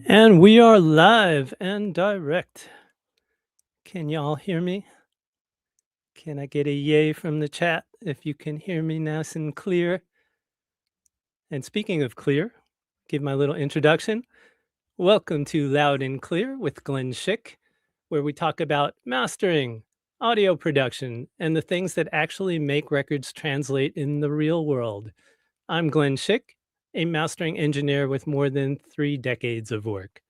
And we are live and direct. Can y'all hear me? Can I get a yay from the chat if you can hear me nice and clear? And speaking of clear, give my little introduction. Welcome to Loud and Clear with Glenn Schick, where we talk about mastering, audio production, and the things that actually make records translate in the real world. I'm Glenn Schick, a mastering engineer with more than 3 decades of work.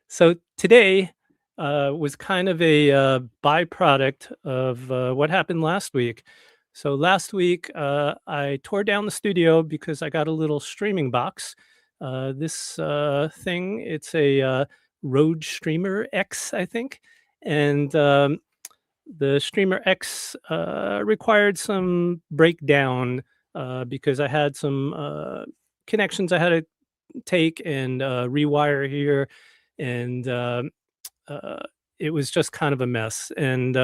So today was kind of a byproduct of what happened last week. So last week, I tore down the studio because I got a little streaming box. This thing, it's a Rode Streamer X, I think. And the Streamer X required some breakdown because I had some connections I had to take and rewire here, and uh, it was just kind of a mess. And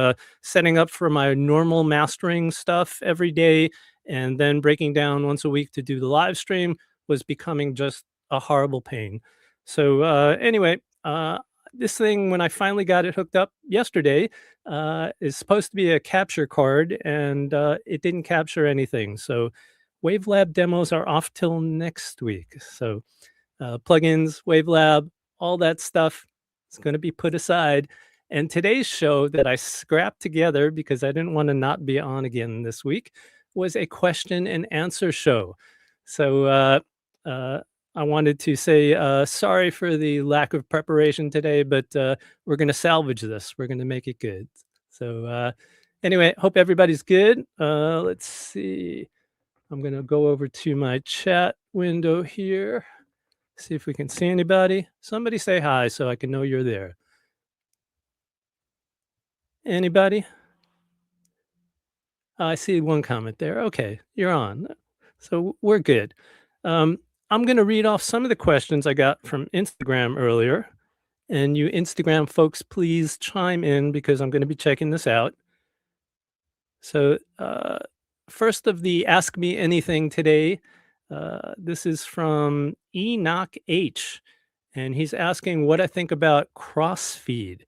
setting up for my normal mastering stuff every day, and then breaking down once a week to do the live stream was becoming just a horrible pain. So anyway, this thing, when I finally got it hooked up yesterday, is supposed to be a capture card, and it didn't capture anything. So WaveLab demos are off till next week. So plugins, WaveLab, all that stuff is going to be put aside. And today's show that I scrapped together because I didn't want to not be on again this week was a question and answer show. So uh, I wanted to say sorry for the lack of preparation today, but we're going to salvage this. We're going to make it good. So anyway, hope everybody's good. Let's see. I'm going to go over to my chat window here. See if we can see anybody. Somebody say hi so I can know you're there. Anybody? I see one comment there. Okay, you're on. So we're good. I'm going to read off some of the questions I got from Instagram earlier. And you Instagram folks, please chime in because I'm going to be checking this out. So first of the Ask Me Anything today, this is from Enoch H. And he's asking what I think about crossfeed.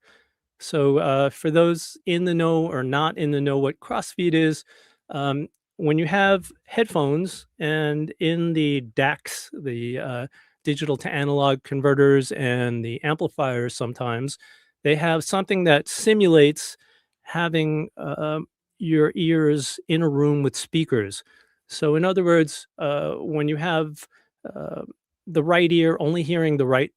So, for those in the know or not in the know, what crossfeed is, um, when you have headphones and in the DACs, the digital to analog converters and the amplifiers, sometimes they have something that simulates having your ears in a room with speakers. So, in other words, when you have uh, the right ear only hearing the right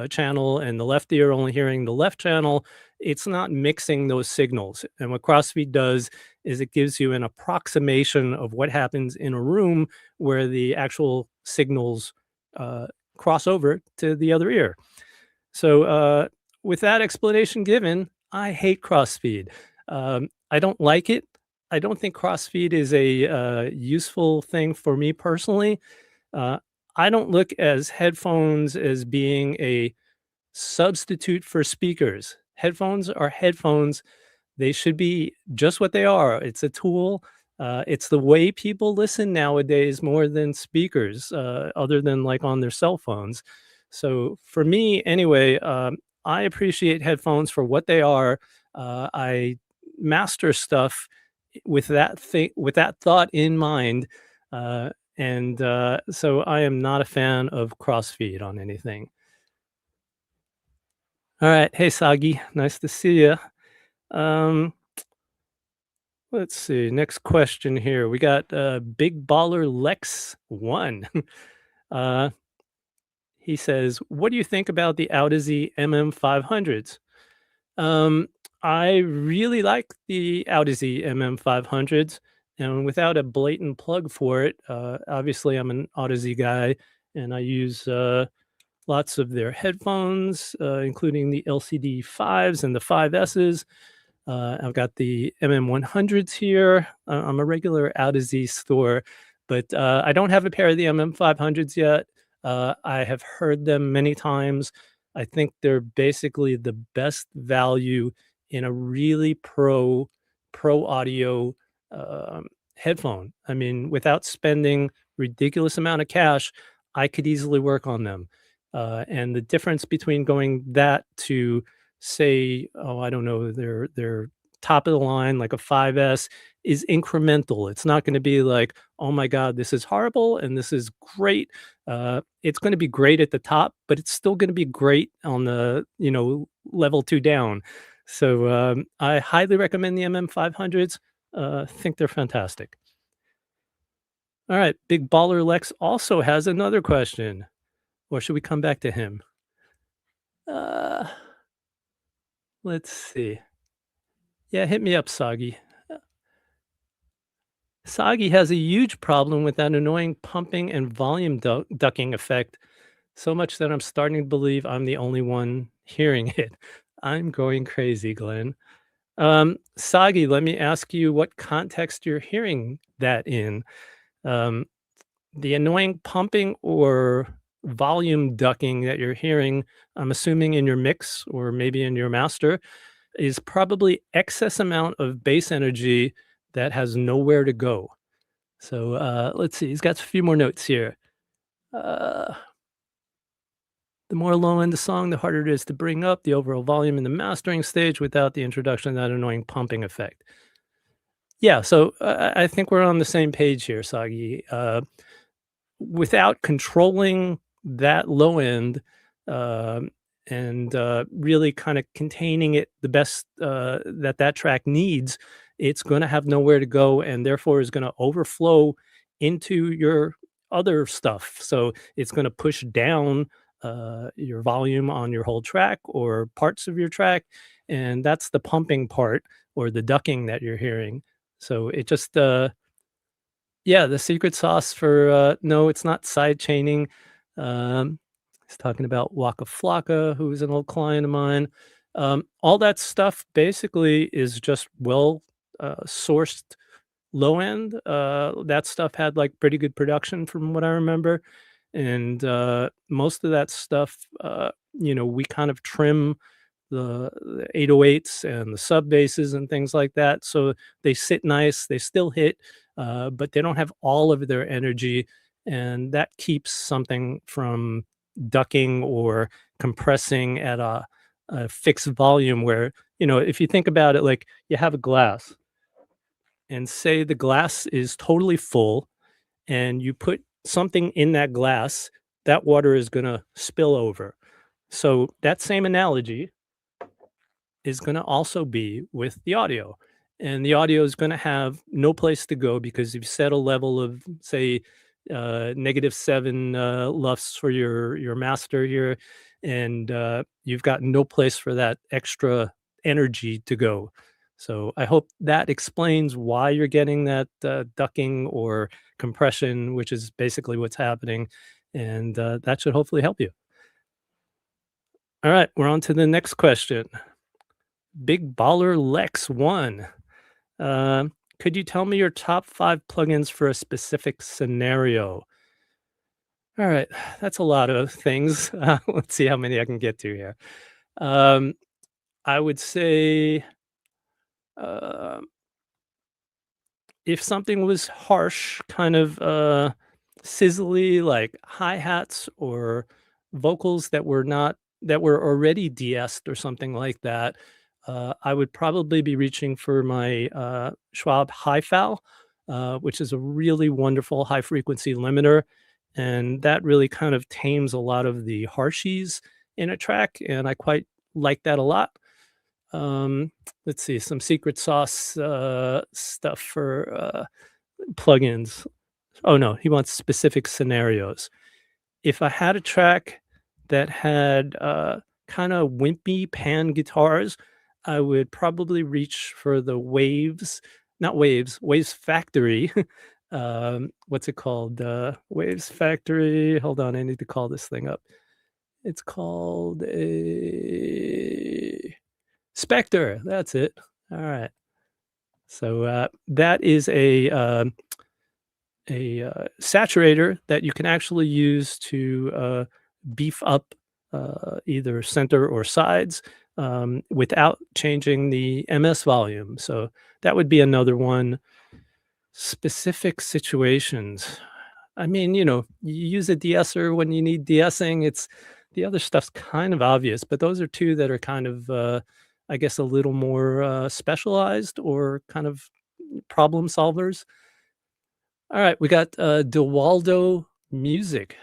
channel and the left ear only hearing the left channel, it's not mixing those signals. And what crossfeed does is it gives you an approximation of what happens in a room where the actual signals uh, cross over to the other ear. So, with that explanation given, I hate crossfeed. I don't like it. I don't think crossfeed is a useful thing for me personally. Uh, I don't look as headphones as being a substitute for speakers. Headphones are headphones. They should be just what they are. It's a tool. It's the way people listen nowadays more than speakers, other than like on their cell phones. So for me, anyway, I appreciate headphones for what they are. I master stuff with that thing, with that thought in mind. And so I am not a fan of crossfeed on anything. All right. Hey, Sagi. Nice to see you. Um, let's see. Next question here. We got Big Baller Lex 1. uh, he says, what do you think about the Audeze MM500s? Um, I really like the Audeze MM500s. And without a blatant plug for it, obviously I'm an Audeze guy and I use lots of their headphones, including the LCD 5s and the 5Ss. I've got the MM100s here. I'm a regular Audeze store, but I don't have a pair of the MM500s yet. I have heard them many times. I think they're basically the best value in a really pro audio headphone. I mean, without spending ridiculous amount of cash, I could easily work on them. And the difference between going that to say, oh, I don't know, their top of the line, like a 5S, is incremental. It's not going to be like, oh my God, this is horrible and this is great. It's going to be great at the top, but it's still going to be great on the level two down. So I highly recommend the MM500s. Think they're fantastic. All right, Big Baller Lex also has another question, or should we come back to him? Uh, let's see. Yeah, hit me up, Soggy. Uh, Soggy has a huge problem with that annoying pumping and volume ducking effect, so much that I'm starting to believe I'm the only one hearing it. I'm going crazy, Glenn. Soggy, let me ask you what context you're hearing that in. Um, the annoying pumping or volume ducking that you're hearing, I'm assuming in your mix or maybe in your master, is probably excess amount of bass energy that has nowhere to go. So let's see. He's got a few more notes here. Uh, the more low end the song, the harder it is to bring up the overall volume in the mastering stage without the introduction of that annoying pumping effect. Yeah, so I think we're on the same page here, Sagi. Without controlling that low end, um, and really kind of containing it the best that track needs, it's going to have nowhere to go, and therefore is going to overflow into your other stuff. So it's going to push down your volume on your whole track or parts of your track, and that's the pumping part or the ducking that you're hearing. So it just yeah, the secret sauce for, no, it's not side chaining. He's talking about Waka Flocka, who's an old client of mine. All that stuff basically is just well, sourced low end. That stuff had, like, pretty good production from what I remember, and, most of that stuff, we kind of trim the 808s and the sub basses and things like that. So they sit nice, they still hit, but they don't have all of their energy. And that keeps something from ducking or compressing at a fixed volume where, if you think about it, like you have a glass and say the glass is totally full and you put something in that glass, that water is going to spill over. So that same analogy is going to also be with the audio. And the audio is going to have no place to go because you've set a level of, say, -7 lufs for your master here, and you've got no place for that extra energy to go. So I hope that explains why you're getting that ducking or compression, which is basically what's happening, and that should hopefully help you. All right, we're on to the next question. Big Baller Lex 1. Could you tell me your top 5 plugins for a specific scenario? All right, that's a lot of things. Let's see how many I can get to here. Um, I would say, uh, if something was harsh, kind of sizzly, like hi-hats or vocals that were already de-essed or something like that, I would probably be reaching for my Schwab Hi-Fal, which is a really wonderful high frequency limiter. And that really kind of tames a lot of the harshies in a track. And I quite like that a lot. Um, let's see, some secret sauce stuff for plugins. Oh no, he wants specific scenarios. If I had a track that had kind of wimpy pan guitars, I would probably reach for the Waves, not Waves, Waves Factory. What's it called? Waves Factory. Hold on, I need to call this thing up. It's called a Spectre. That's it. All right. So that is a saturator that you can actually use to beef up either center or sides without changing the MS volume. So that would be another one. Specific situations. I mean, you use a de-esser when you need de-essing. The other stuff's kind of obvious, but those are 2 that are kind of, I guess, a little more, specialized or kind of problem solvers. Alright, we got, DeWaldo Music.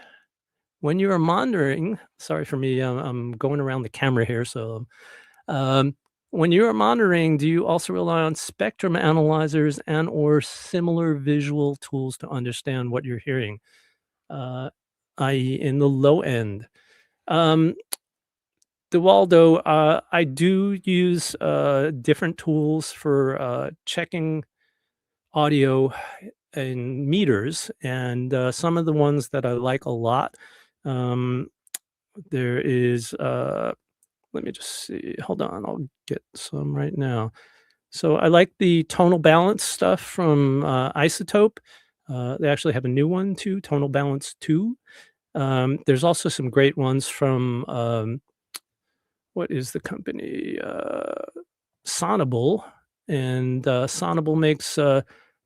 When you are monitoring sorry for me, I'm going around the camera here, so, when you are monitoring, do you also rely on spectrum analyzers and or similar visual tools to understand what you're hearing, uh, i.e., in the low end? Um, DeWaldo, I do use, different tools for, checking audio in meters, and, some of the ones that I like a lot, um, there is, let me just see, hold on, I'll get some right now. So I like the tonal balance stuff from, Isotope. They actually have a new one too, Tonal Balance 2. There's also some great ones from, what is the company? Sonable, and, Sonable makes,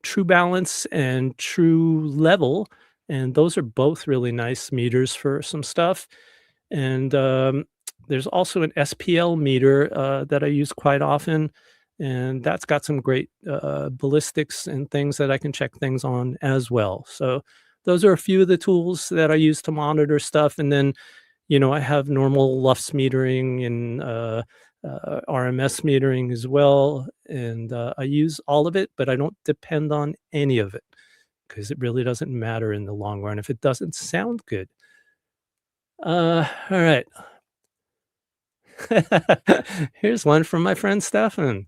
True Balance and True Level, and those are both really nice meters for some stuff, and, there's also an SPL meter, that I use quite often, and that's got some great, ballistics and things that I can check things on as well, so those are a few of the tools that I use to monitor stuff, and then I have normal LUFS metering and RMS metering as well, and I use all of it, but I don't depend on any of it because it really doesn't matter in the long run if it doesn't sound good. All right. Here's one from my friend Stefan.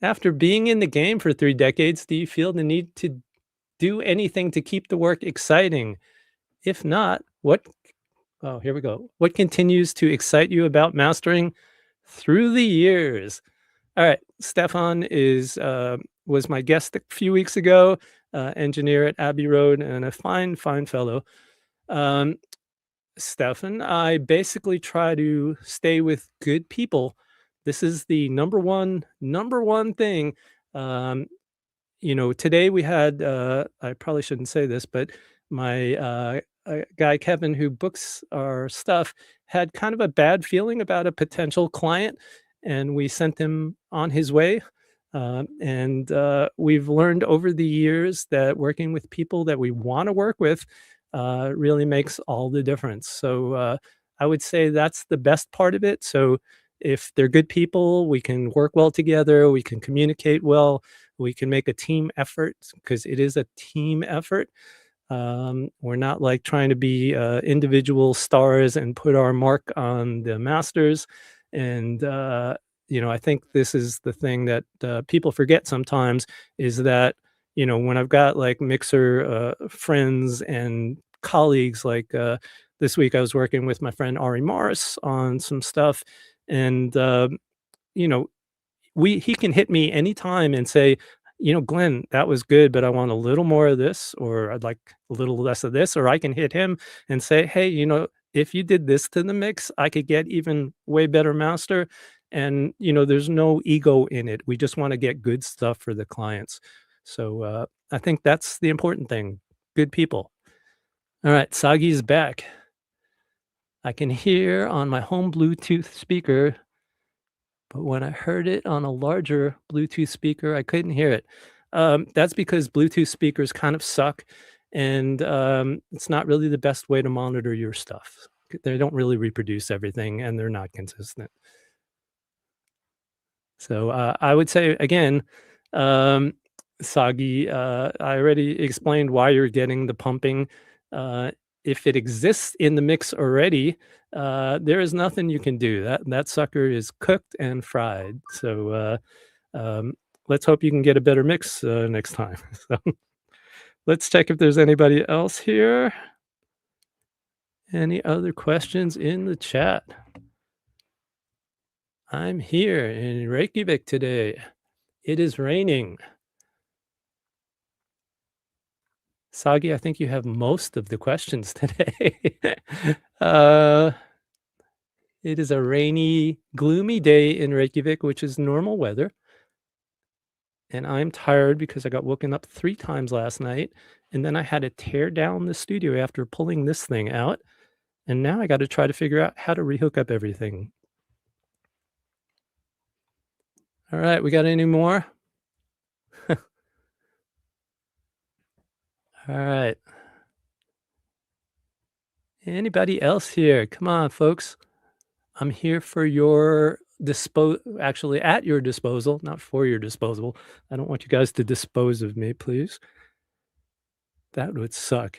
After being in the game for 3 decades, do you feel the need to do anything to keep the work exciting? If not, what Oh, here we go. What continues to excite you about mastering through the years? All right, Stefan was my guest a few weeks ago, engineer at Abbey Road, and a fine, fine fellow. Um, Stefan, I basically try to stay with good people. This is the number one thing. Um, Today we had, I probably shouldn't say this, but my guy Kevin, who books our stuff, had kind of a bad feeling about a potential client, and we sent him on his way. And we've learned over the years that working with people that we want to work with really makes all the difference. So I would say that's the best part of it. So if they're good people, we can work well together, we can communicate well, we can make a team effort because it is a team effort. We're not like trying to be individual stars and put our mark on the masters. And, I think this is the thing that people forget sometimes is that, when I've got like mixer friends and colleagues, like this week I was working with my friend Ari Morris on some stuff. And, you know, he can hit me anytime and say, "Glenn, that was good, but I want a little more of this, or I'd like a little less of this," or I can hit him and say, "Hey, if you did this to the mix, I could get even way better master." And, there's no ego in it. We just want to get good stuff for the clients. So I think that's the important thing. Good people. All right, Sagi's back. I can hear on my home Bluetooth speaker, but when I heard it on a larger Bluetooth speaker, I couldn't hear it. That's because Bluetooth speakers kind of suck, and it's not really the best way to monitor your stuff. They don't really reproduce everything, and they're not consistent. So I would say again, um, Sagi, I already explained why you're getting the pumping. Uh, if it exists in the mix already, there is nothing you can do. That sucker is cooked and fried. So um, let's hope you can get a better mix next time. So let's check if there's anybody else here. Any other questions in the chat? I'm here in Reykjavik today. It is raining. Sagi, I think you have most of the questions today. uh, it is a rainy, gloomy day in Reykjavik, which is normal weather. And I'm tired because I got woken up 3 times last night. And then I had to tear down the studio after pulling this thing out. and now I gotta try to figure out how to rehook up everything. Alright, we got any more? Alright. Anybody else here? Come on, folks. I'm here for your actually, at your disposal, not for your disposal. I don't want you guys to dispose of me, please. That would suck.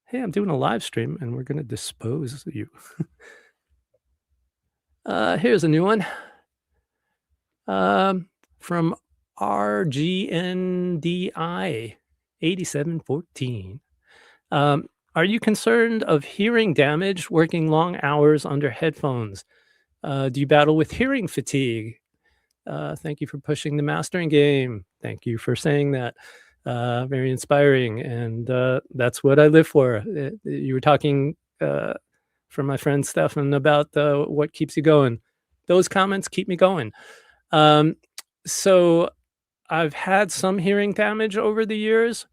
Hey, I'm doing a live stream, and we're gonna dispose of you. Here's a new one, um, from RGNDI 8714. Are you concerned of hearing damage working long hours under headphones? Do you battle with hearing fatigue? Thank you for pushing the mastering game. Thank you for saying that. Very inspiring, and that's what I live for. You were talking from my friend Stefan about what keeps you going. Those comments keep me going. Um, so I've had some hearing damage over the years.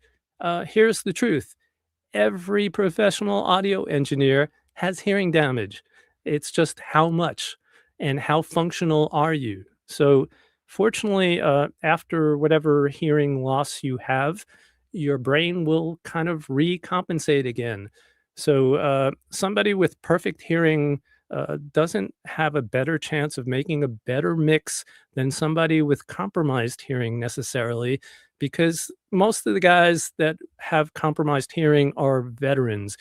Here's the truth: every professional audio engineer has hearing damage. It's just how much and how functional are you? So, fortunately, after whatever hearing loss you have, your brain will kind of recompensate again. So, somebody with perfect hearing doesn't have a better chance of making a better mix than somebody with compromised hearing necessarily, because most of the guys that have compromised hearing are veterans.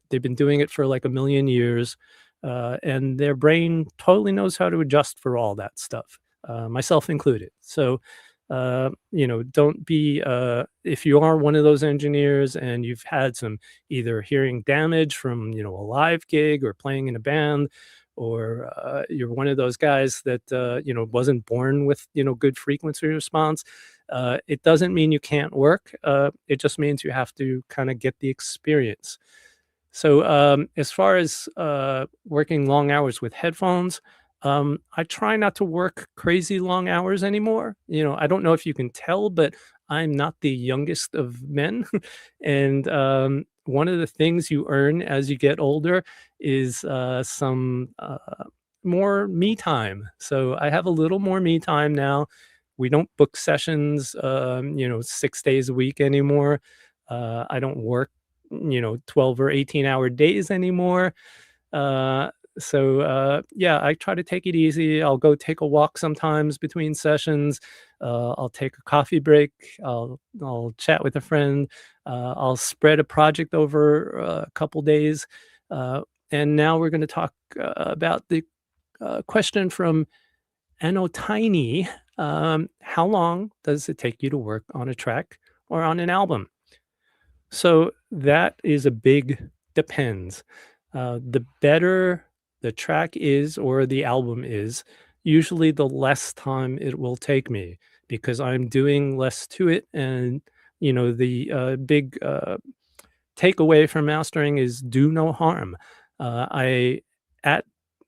They've been doing it for like a million years, and their brain totally knows how to adjust for all that stuff, myself included. So, don't be, if you are one of those engineers and you've had some either hearing damage from, a live gig or playing in a band, or you're one of those guys that, wasn't born with, good frequency response. It doesn't mean you can't work. It just means you have to kind of get the experience. So, as far as working long hours with headphones, I try not to work crazy long hours anymore. I don't know if you can tell, but I'm not the youngest of men. And one of the things you earn as you get older is some more me time. So I have a little more me time now. We don't book sessions, 6 days a week anymore. I don't work 12 or 18-hour days anymore. Uh, yeah, I try to take it easy. I'll go take a walk sometimes between sessions. I'll take a coffee break. I'll chat with a friend. I'll spread a project over a couple days. And now we're going to talk about the question from Anotiny. How long does it take you to work on a track or on an album? So that is a big depends. The better the track is or the album is, usually the less time it will take me because I'm doing less to it. And, the big takeaway from mastering is do no harm. I, at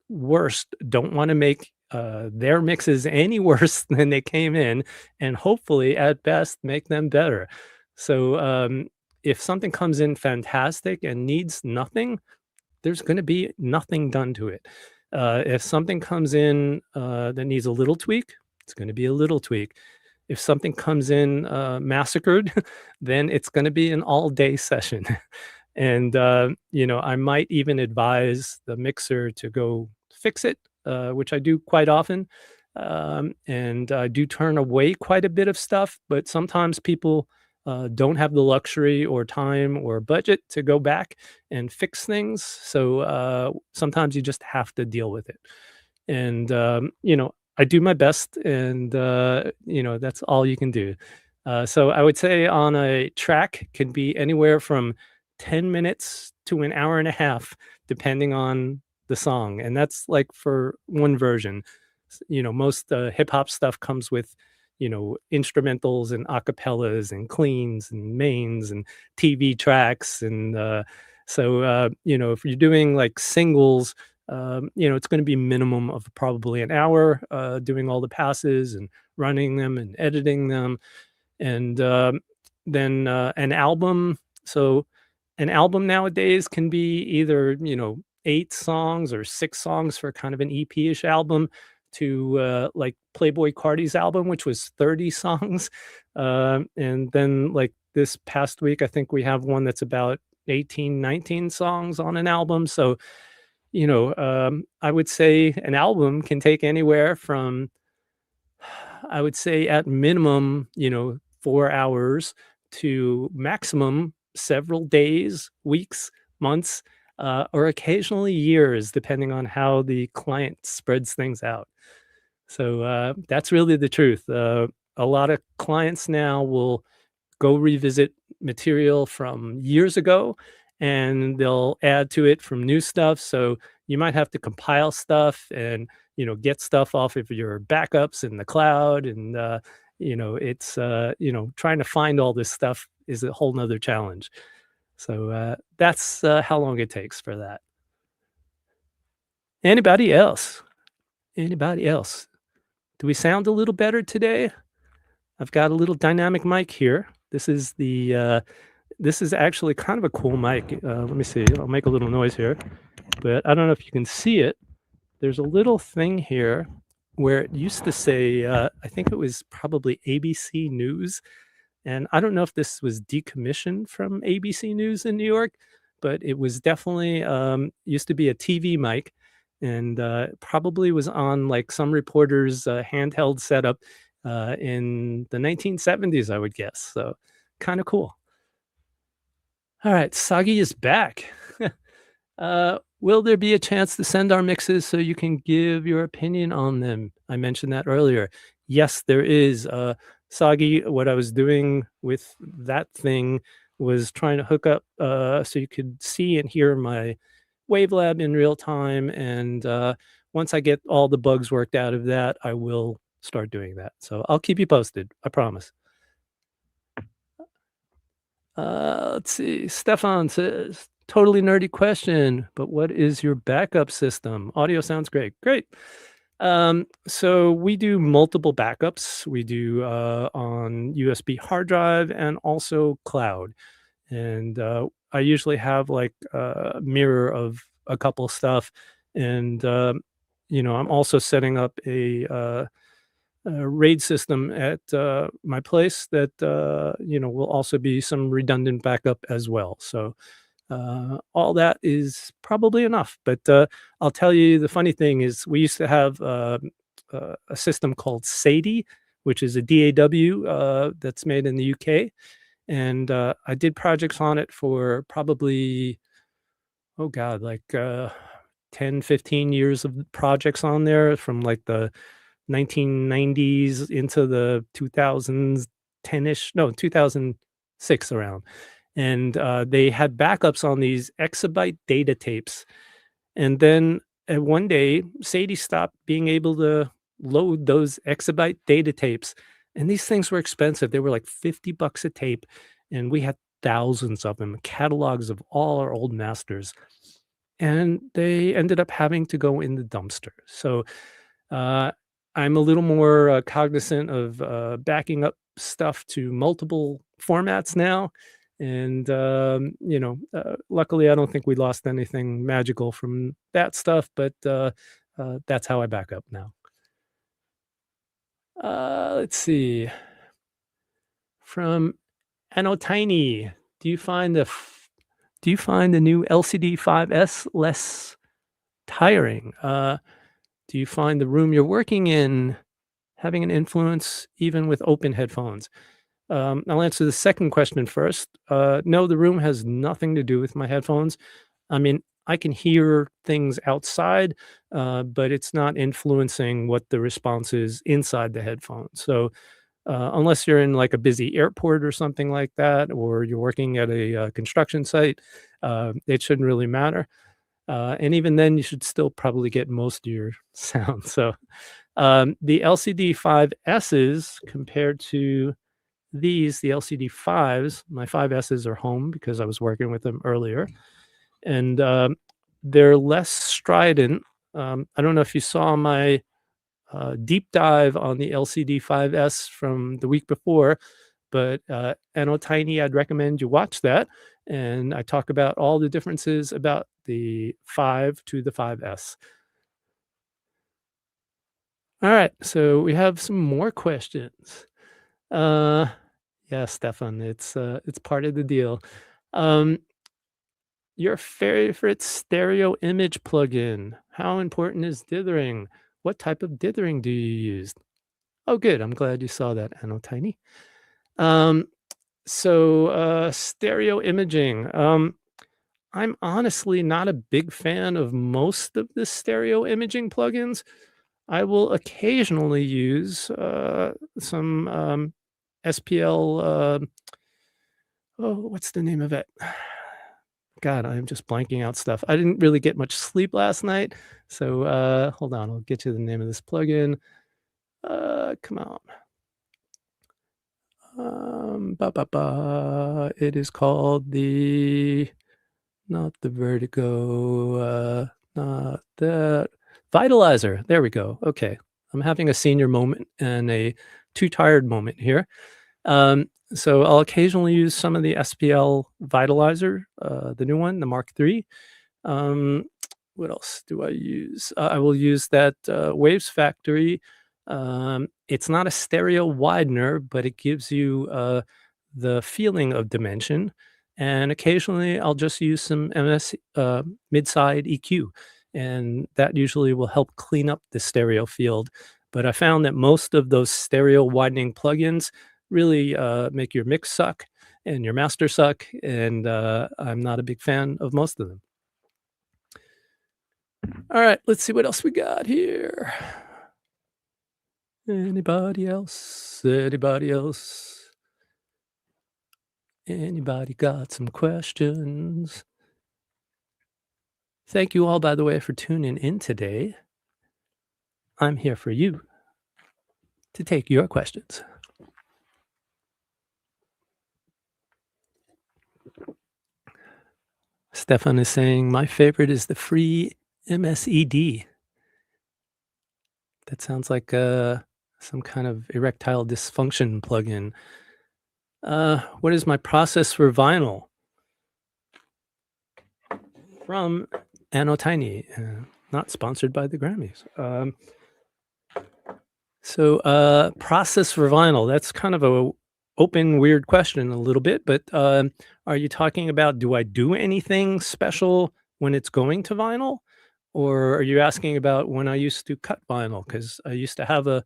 worst, don't want to make their mixes any worse than they came in, and hopefully, at best, make them better. So, if something comes in fantastic and needs nothing, there's going to be nothing done to it. If something comes in that needs a little tweak, it's going to be a little tweak. If something comes in massacred, then it's going to be an all day session. And, I might even advise the mixer to go fix it, which I do quite often. And I do turn away quite a bit of stuff, but sometimes people don't have the luxury or time or budget to go back and fix things. So sometimes you just have to deal with it. And, I do my best, and, that's all you can do. So I would say on a track can be anywhere from 10 minutes to an hour and a half, depending on the song. And that's like for one version. Most hip hop stuff comes with, instrumentals and acapellas and cleans and mains and TV tracks. And if you're doing like singles, it's going to be minimum of probably an hour doing all the passes and running them and editing them. And then an album. So an album nowadays can be either, 8 songs or 6 songs for kind of an EP-ish album to, like, Playboy Carti's album, which was 30 songs. And then, like, this past week, I think we have one that's about 18, 19 songs on an album. So, I would say an album can take anywhere from, I would say at minimum, 4 hours to maximum several days, weeks, months, or occasionally years, depending on how the client spreads things out. So, that's really the truth. A lot of clients now will go revisit material from years ago, and they'll add to it from new stuff. So you might have to compile stuff and, get stuff off of your backups in the cloud. And, it's, trying to find all this stuff is a whole nother challenge. So that's how long it takes for that. Anybody else? Anybody else? Do we sound a little better today? I've got a little dynamic mic here. This is actually kind of a cool mic. Let me see. I'll make a little noise here, but I don't know if you can see it. There's a little thing here where it used to say, I think it was probably ABC News. And I don't know if this was decommissioned from ABC News in New York, but it was definitely used to be a TV mic, and probably was on like some reporter's handheld setup in the 1970s, I would guess. So kind of cool. All right, Sagi is back. Will there be a chance to send our mixes so you can give your opinion on them? I mentioned that earlier. Yes, there is. Sagi, what I was doing with that thing was trying to hook up so you could see and hear my Wavelab in real time. And once I get all the bugs worked out of that, I will start doing that. So I'll keep you posted. I promise. Let's see. Stefan says, totally nerdy question, but what is your backup system? Audio sounds great. Great. So we do multiple backups. We do on USB hard drive and also cloud. And I usually have like a mirror of a couple stuff. And, I'm also setting up a RAID system at my place that will also be some redundant backup as well. So all that is probably enough. But I'll tell you, the funny thing is, we used to have a system called SADI, which is a DAW that's made in the UK, and I did projects on it for probably, oh god, like 10, 15 years of projects on there, from like the 1990s into the 2000s, 10-ish, no, 2006 around. And they had backups on these exabyte data tapes. And then one day, Sadie stopped being able to load those exabyte data tapes. And these things were expensive. They were like $50 a tape. And we had thousands of them, catalogs of all our old masters. And they ended up having to go in the dumpster. So uh, I'm a little more cognizant of backing up stuff to multiple formats now. And, luckily, I don't think we lost anything magical from that stuff, but that's how I back up now. Let's see. From Anotiny, do you find the new LCD 5S less tiring? Do you find the room you're working in having an influence even with open headphones? I'll answer the second question first. No, the room has nothing to do with my headphones. I mean, I can hear things outside, but it's not influencing what the response is inside the headphones. So unless you're in like a busy airport or something like that, or you're working at a construction site, it shouldn't really matter. And even then, you should still probably get most of your sound. So the LCD 5Ss compared to the LCD 5s, my 5Ss are home because I was working with them earlier, and they're less strident. I don't know if you saw my deep dive on the LCD 5S from the week before, but, Anno Tiny, I'd recommend you watch that, and I talk about all the differences about the 5 to the 5S. Alright, so we have some more questions. Uh, yeah, Stefan, it's part of the deal. Um, your favorite stereo image plugin. How important is dithering? What type of dithering do you use? Oh, good. I'm glad you saw that, Anno Tiny. Um, stereo imaging. I'm honestly not a big fan of most of the stereo imaging plugins. I will occasionally use some SPL. Oh, what's the name of it? God, I'm just blanking out stuff. I didn't really get much sleep last night, so hold on. I'll get you the name of this plugin. Come on. It is called the not the Vertigo, not that Vitalizer. There we go. Okay, I'm having a senior moment and a too tired moment here. So I'll occasionally use some of the SPL Vitalizer, the new one, the Mark III. Um, what else do I use? I will use that Waves Factory. It's not a stereo widener, but it gives you the feeling of dimension. And occasionally I'll just use some MS mid-side EQ, and that usually will help clean up the stereo field. But I found that most of those stereo widening plugins really make your mix suck and your master suck, and I'm not a big fan of most of them. All right, let's see what else we got here. Anybody else? Anybody else? Anybody got some questions? Thank you all, by the way, for tuning in today. I'm here for you to take your questions. Stefan is saying, my favorite is the free MSED. That sounds like some kind of erectile dysfunction plugin. What is my process for vinyl? From Anno Tiny, not sponsored by the Grammys. Process for vinyl, that's kind of a open, weird question a little bit, but are you talking about, do I do anything special when it's going to vinyl? Or are you asking about when I used to cut vinyl? Because I used to have a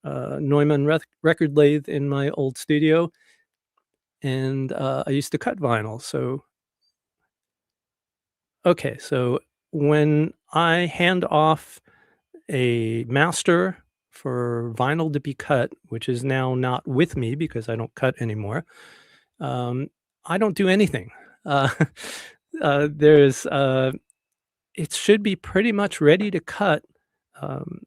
Neumann record lathe in my old studio, and I used to cut vinyl. So, okay, so when I hand off a master for vinyl to be cut, which is now not with me because I don't cut anymore, um, I don't do anything. Uh, there's it should be pretty much ready to cut. Um,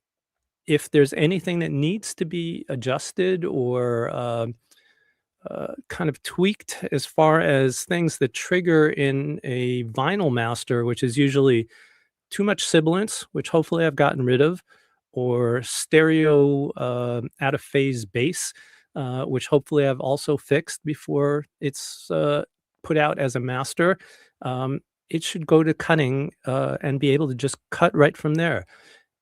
if there's anything that needs to be adjusted or kind of tweaked as far as things that trigger in a vinyl master, which is usually too much sibilance, which hopefully I've gotten rid of, or stereo out of phase bass, which hopefully I've also fixed before it's put out as a master. Um, it should go to cutting and be able to just cut right from there.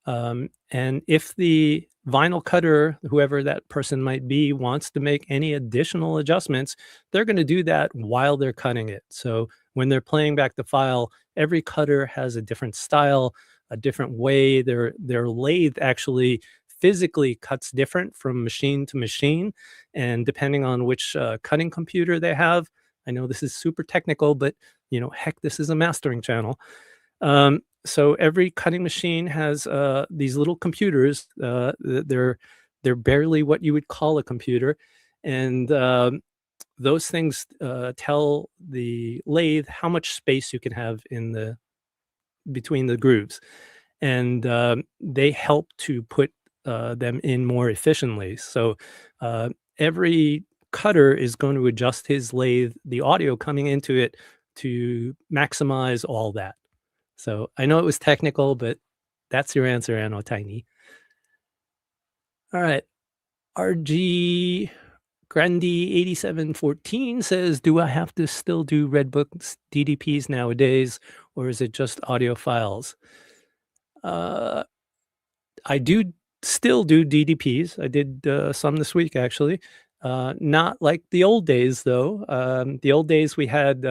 And if the vinyl cutter, whoever that person might be, wants to make any additional adjustments, they're going to do that while they're cutting it. So when they're playing back the file, every cutter has a different style, a different way. Their lathe actually physically cuts different from machine to machine, and depending on which cutting computer they have. I know this is super technical, but heck, this is a mastering channel. So every cutting machine has these little computers. They're barely what you would call a computer, and those things tell the lathe how much space you can have in the between the grooves, and they help to put them in more efficiently. So every cutter is going to adjust his lathe, the audio coming into it, to maximize all that. So I know it was technical, but that's your answer, Anno Tiny. All right. RG Grandy8714 says, "Do I have to still do Redbook's DDPs nowadays, or is it just audio files?" Uh, I do still do DDPs. I did, some this week, actually. Not like the old days, though. The old days, we had,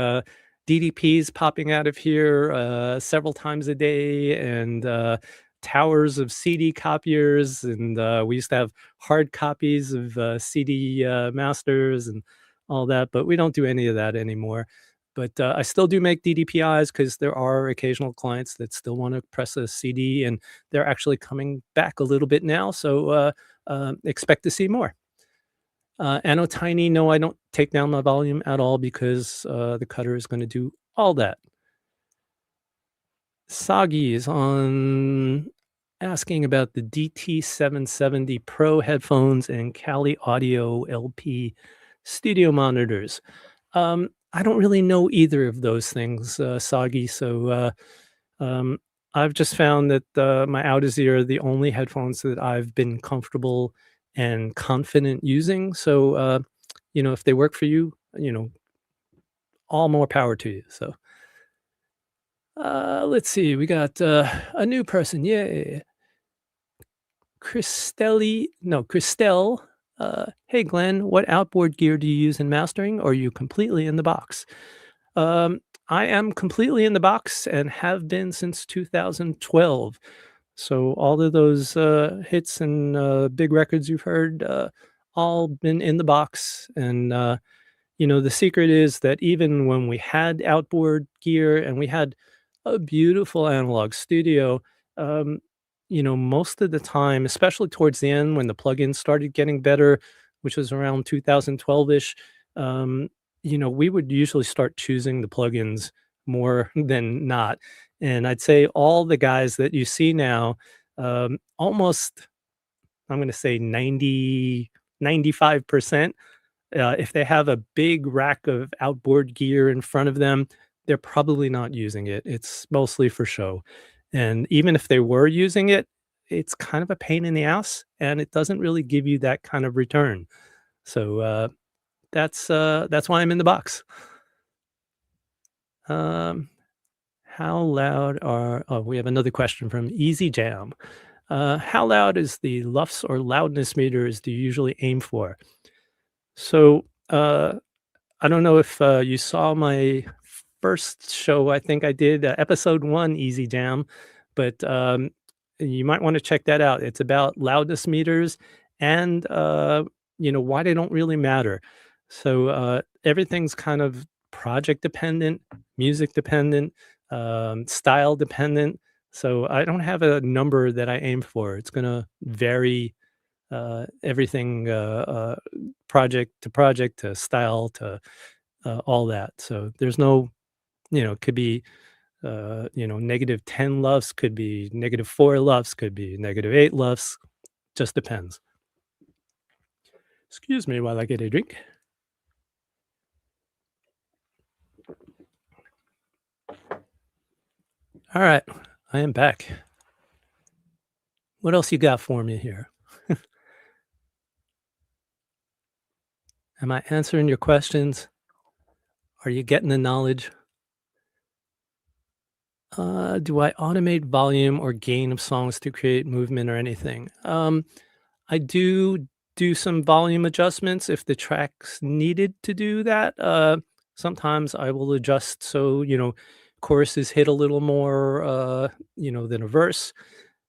DDPs popping out of here, several times a day and, towers of CD copiers, and, we used to have hard copies of, CD, masters and all that, but we don't do any of that anymore. But, I still do make DDPIs because there are occasional clients that still wanna press a CD, and they're actually coming back a little bit now, so, expect to see more. Anno Tiny, no, I don't take down my volume at all because, the cutter is gonna do all that. Soggy is on asking about the DT770 Pro headphones and Cali Audio LP studio monitors. I don't really know either of those things, Soggy, so, um, I've just found that, my out-of-ear are the only headphones that I've been comfortable and confident using, so, if they work for you, all more power to you, so. Let's see, we got, a new person, yay. Christelle, "Hey, Glenn, what outboard gear do you use in mastering, or are you completely in the box?" Um, I am completely in the box and have been since 2012. So all of those, hits and, big records you've heard, all been in the box, and, the secret is that even when we had outboard gear and we had a beautiful analog studio, um, most of the time, especially towards the end when the plugins started getting better, which was around 2012-ish, um, we would usually start choosing the plugins more than not. And I'd say all the guys that you see now, almost, I'm going to say 95%, if they have a big rack of outboard gear in front of them, they're probably not using it. It's mostly for show. And even if they were using it, it's kind of a pain in the ass and it doesn't really give you that kind of return. So that's why I'm in the box. Um, how loud are we have another question from Easy Jam. How loud is the LUFS or loudness meters do you usually aim for? So I don't know if, you saw my first show, I think I did, episode 1, Easy Jam, but, you might wanna check that out. It's about loudness meters and, why they don't really matter. So, everything's kind of project dependent, music dependent, style dependent, so I don't have a number that I aim for. It's gonna vary, everything, project to style to all that. So there's no, it could be, negative 10 LUFS, could be negative 4 LUFS, could be negative 8 LUFS, just depends. Excuse me while I get a drink. All right, I am back. What else you got for me here? Am I answering your questions? Are you getting the knowledge? Do I automate volume or gain of songs to create movement or anything? I do some volume adjustments if the tracks needed to do that. Sometimes I will adjust so, choruses hit a little more, than a verse.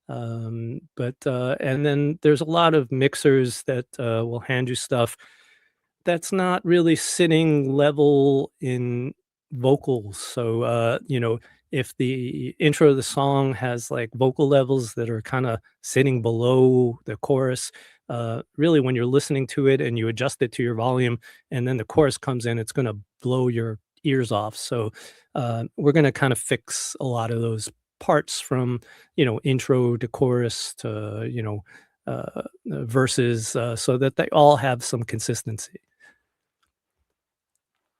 And then there's a lot of mixers that will hand you stuff that's not really sitting level in vocals. So, if the intro of the song has like vocal levels that are kind of sitting below the chorus, really when you're listening to it and you adjust it to your volume and then the chorus comes in, it's going to blow your ears off. So, we're going to kind of fix a lot of those parts from, intro to chorus to, verses, so that they all have some consistency.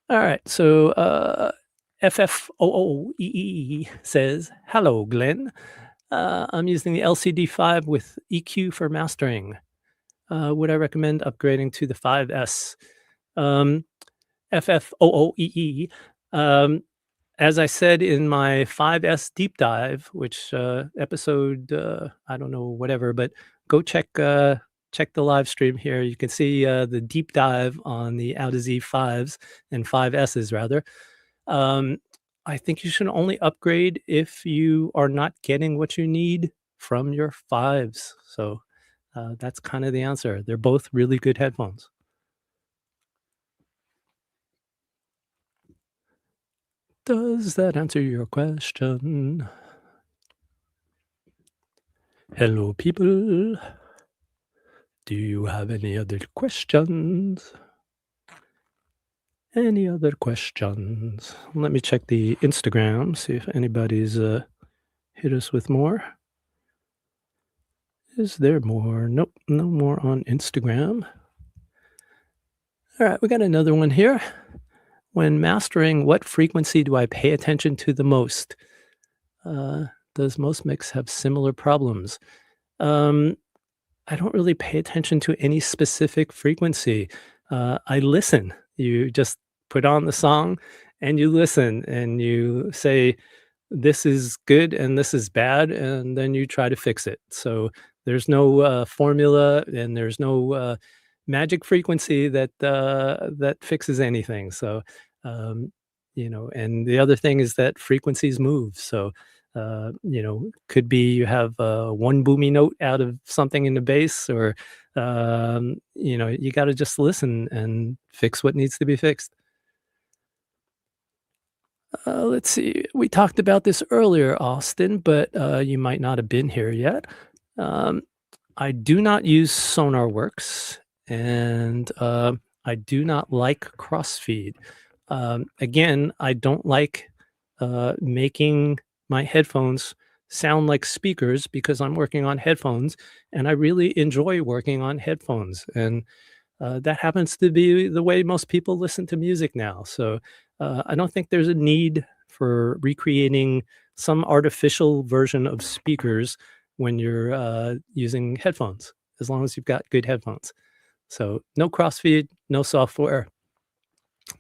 All right. So FFOOEE says, "Hello, Glenn. I'm using the LCD5 with EQ for mastering. Would I recommend upgrading to the 5S? Um, FFOOEE. Um, as I said in my 5S deep dive, which episode I don't know whatever, but go check the live stream here. You can see the deep dive on the Out of Z5s and 5Ss rather. Um, I think you should only upgrade if you are not getting what you need from your fives. So that's kind of the answer. They're both really good headphones. Does that answer your question? Hello, people. Do you have any other questions? Any other questions? Let me check the Instagram, see if anybody's hit us with more. Is there more? Nope, no more on Instagram. All right, we got another one here. When mastering, what frequency do I pay attention to the most? Uh, does most mix have similar problems? Um, I don't really pay attention to any specific frequency. I listen. You just put on the song and you listen and you say, this is good and this is bad, and then you try to fix it. So there's no formula and there's no magic frequency that fixes anything. So and the other thing is that frequencies move. So could be you have one boomy note out of something in the bass, or you got to just listen and fix what needs to be fixed. Let's see. We talked about this earlier, Austin, but you might not have been here yet. Um, I do not use SonarWorks, and I do not like crossfeed. Again, I don't like making my headphones sound like speakers because I'm working on headphones, and I really enjoy working on headphones. And that happens to be the way most people listen to music now. So I don't think there's a need for recreating some artificial version of speakers when you're using headphones, as long as you've got good headphones. So no crossfeed, no software,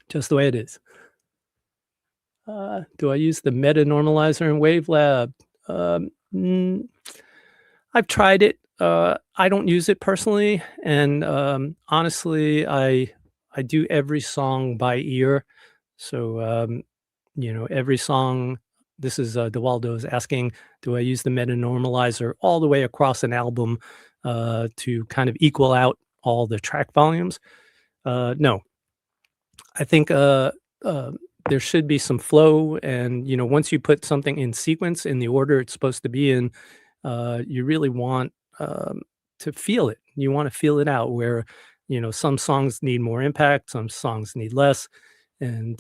just the way it is. Do I use the meta normalizer in WaveLab? Mm, I've tried it. I don't use it personally, and honestly, I do every song by ear. So every song. This is DeWaldo is asking, do I use the meta normalizer all the way across an album to kind of equal out all the track volumes? No, I think there should be some flow, and once you put something in sequence in the order it's supposed to be in, you really want to feel it. You want to feel it out. Where some songs need more impact, some songs need less, and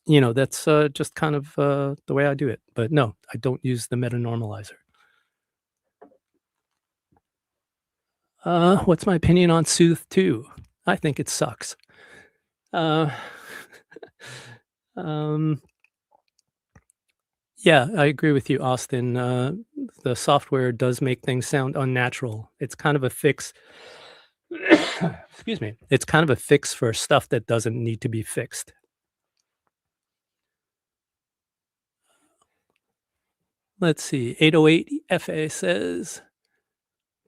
that's just kind of the way I do it. But no, I don't use the meta normalizer. What's my opinion on Sooth 2? I think it sucks. Uh, um, yeah, I agree with you, Austin. The software does make things sound unnatural. It's kind of a fix. Excuse me. It's kind of a fix for stuff that doesn't need to be fixed. Let's see. 808 FA says,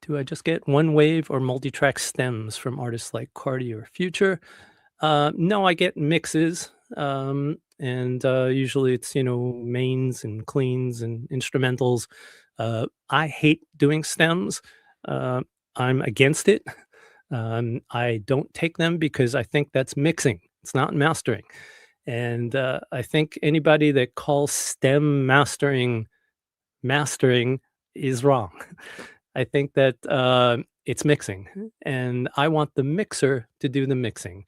do I just get one wave or multi-track stems from artists like Cardi or Future? No, I get mixes. And usually it's, mains and cleans and instrumentals. I hate doing stems. Uh, I'm against it. I don't take them because I think that's mixing. It's not mastering. And I think anybody that calls stem mastering is wrong. I think that it's mixing, and I want the mixer to do the mixing.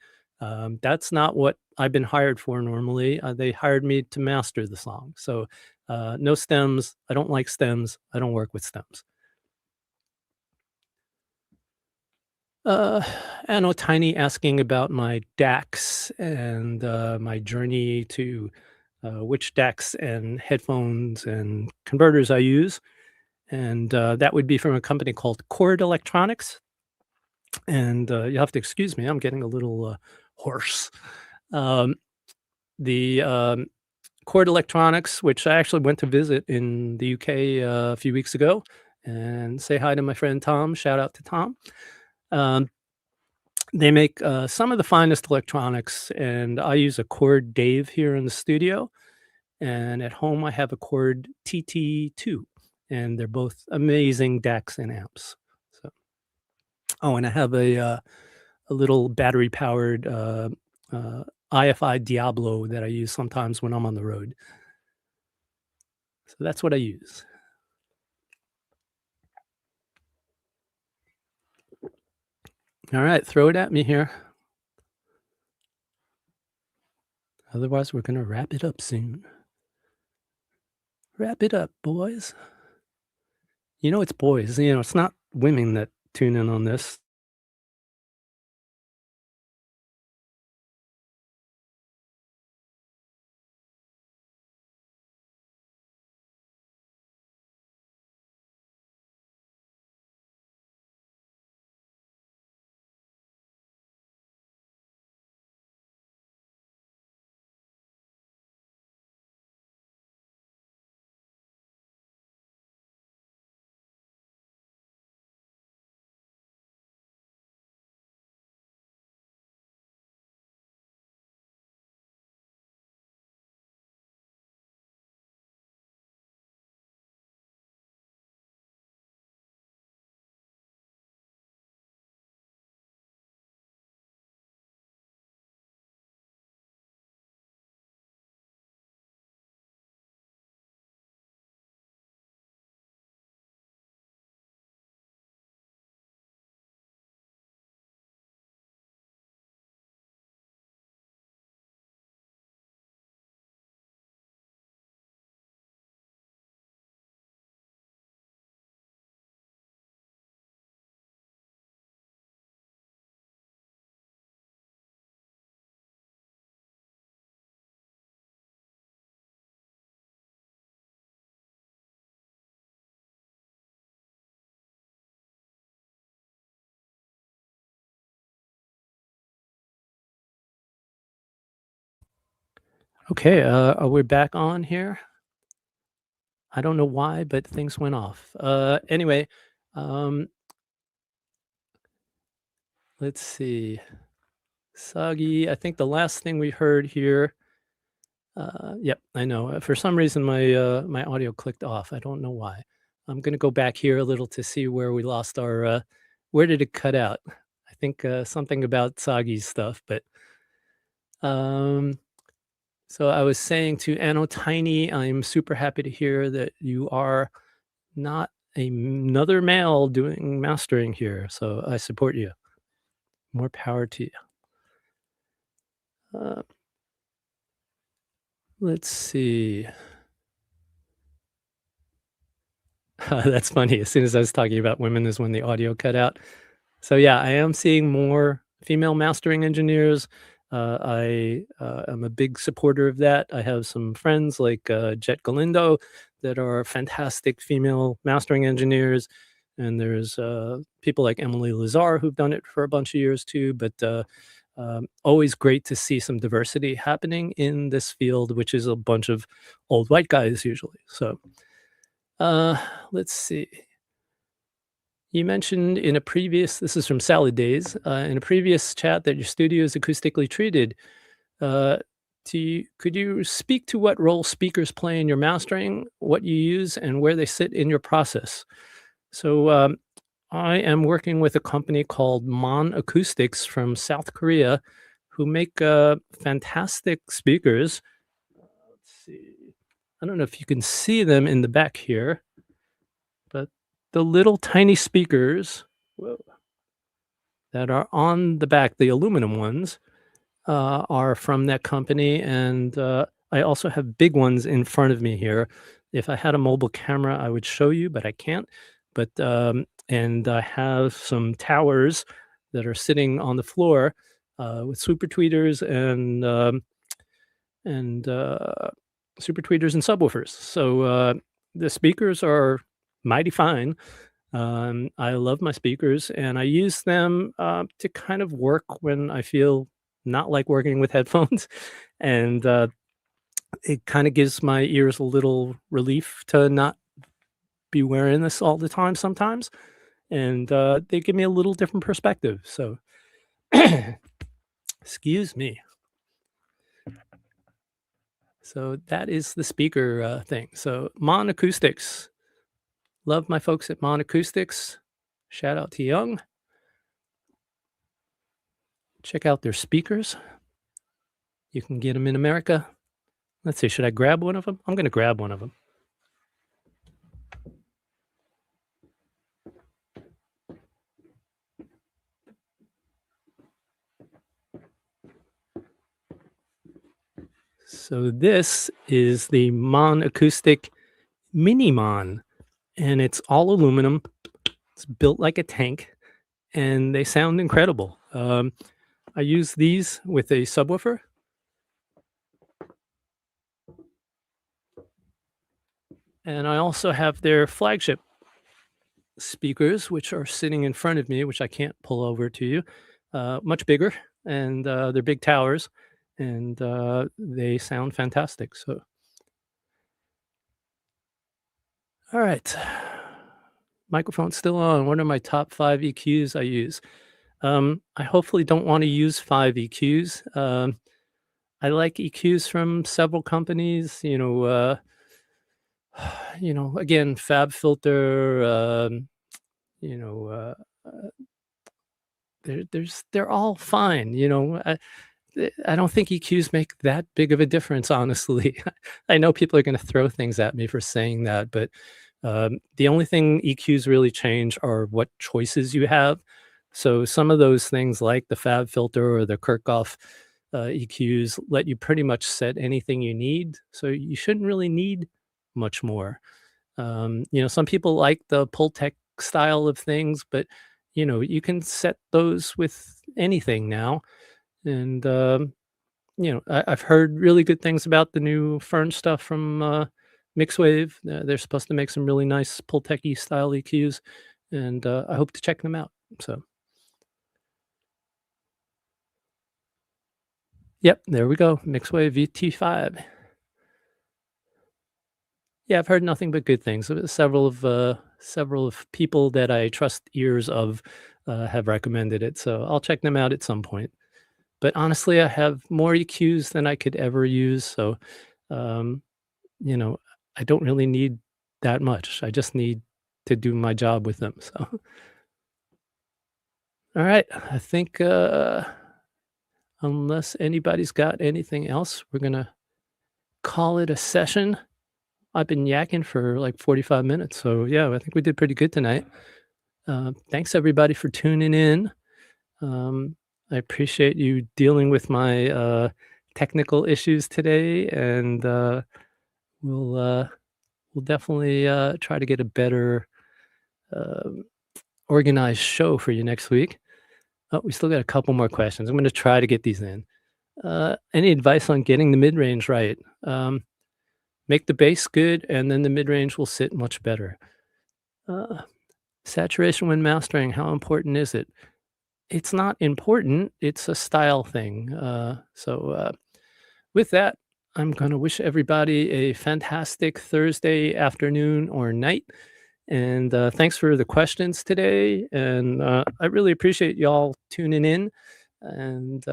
That's not what I've been hired for normally. They hired me to master the song. So no stems. I don't like stems. I don't work with stems. Uh, I know Tiny asking about my DACs and my journey to which DACs and headphones and converters I use. And that would be from a company called Chord Electronics. and, you have to excuse me, I'm getting a little, hoarse. Um, the Chord Electronics, which I actually went to visit in the UK, a few weeks ago, and say hi to my friend Tom, shout out to Tom. Um, they make, some of the finest electronics, and I use a Chord Dave here in the studio, and at home I have a Chord TT2, and they're both amazing DACs and amps. So oh, and I have a little battery powered, uh, IFI Diablo that I use sometimes when I'm on the road. So that's what I use. All right, throw it at me here. Otherwise, we're gonna wrap it up soon. Wrap it up, boys. You know, it's boys. You know, it's not women that tune in on this. Okay, we're back on here. I don't know why, but things went off. Anyway, um, let's see. Soggy, I think the last thing we heard here. Yep, I know. For some reason, my audio clicked off. I don't know why. I'm gonna go back here a little to see where we lost our. Where did it cut out? I think something about Soggy's stuff, but um, so I was saying to Anno Tiny, I'm super happy to hear that you are not another male doing mastering here. So I support you. More power to you. Uh, let's see. That's funny. As soon as I was talking about women is when the audio cut out. So yeah, I am seeing more female mastering engineers. I am a big supporter of that. I have some friends like Jet Galindo that are fantastic female mastering engineers, and there's people like Emily Lazar who've done it for a bunch of years too. But always great to see some diversity happening in this field, which is a bunch of old white guys usually. So uh, let's see. You mentioned in a previous, this is from Salad Days, in a previous chat that your studio is acoustically treated. Uh, could you speak to what role speakers play in your mastering, what you use, and where they sit in your process? So I am working with a company called Mon Acoustics from South Korea, who make fantastic speakers. Let's see. I don't know if you can see them in the back here, but the little tiny speakers, whoa, that are on the back, the aluminum ones, are from that company, and, I also have big ones in front of me here. If I had a mobile camera, I would show you, but I can't. But, and I have some towers that are sitting on the floor, with super tweeters and, super tweeters and subwoofers. So, the speakers are mighty fine. I love my speakers, and I use them, to kind of work when I feel not like working with headphones, and, it kinda gives my ears a little relief to not be wearing this all the time sometimes, and, they give me a little different perspective, so excuse me. So that is the speaker, thing. So Mon Acoustics, love my folks at Mon Acoustics. Shout out to Young. Check out their speakers. You can get them in America. Let's see, should I grab one of them? I'm gonna grab one of them. So this is the Mon Acoustic Mini Mon, and it's all aluminum. It's built like a tank, and they sound incredible. I use these with a subwoofer, and I also have their flagship speakers, which are sitting in front of me, which I can't pull over to you, much bigger, and they're big towers, and they sound fantastic. So, all right, microphone's still on. What are my top 5 EQs I use? I hopefully don't want to use 5 EQs. I like EQs from several companies. Again, Fab Filter. You know, they're all fine. I don't think EQs make that big of a difference, honestly. I know people are going to throw things at me for saying that, but the only thing EQs really change are what choices you have. So some of those things, like the Fab filter or the Kirchhoff EQs, let you pretty much set anything you need. So you shouldn't really need much more. Some people like the Pultec style of things, but you can set those with anything now. And I've heard really good things about the new Fern stuff from Mixwave. They're supposed to make some really nice Pultec style EQs, and I hope to check them out. So, yep, there we go. Mixwave VT5. Yeah, I've heard nothing but good things. Several of people that I trust ears of have recommended it, so I'll check them out at some point. But honestly, I have more EQs than I could ever use, so um, you know, I don't really need that much. I just need to do my job with them. So, all right, I think unless anybody's got anything else, we're gonna call it a session. I've been yakking for like 45 minutes, so yeah, I think we did pretty good tonight. Thanks everybody for tuning in. Um, I appreciate you dealing with my technical issues today, and we'll uh, we'll definitely try to get a better um, organized show for you next week. Oh, we still got a couple more questions. I'm going to try to get these in. Any advice on getting the mid range right? Make the bass good, and then the mid range will sit much better. Uh, Saturation when mastering, how important is it? It's not important. It's a style thing. With that, I'm going to wish everybody a fantastic Thursday afternoon or night. And thanks for the questions today. And I really appreciate y'all tuning in. And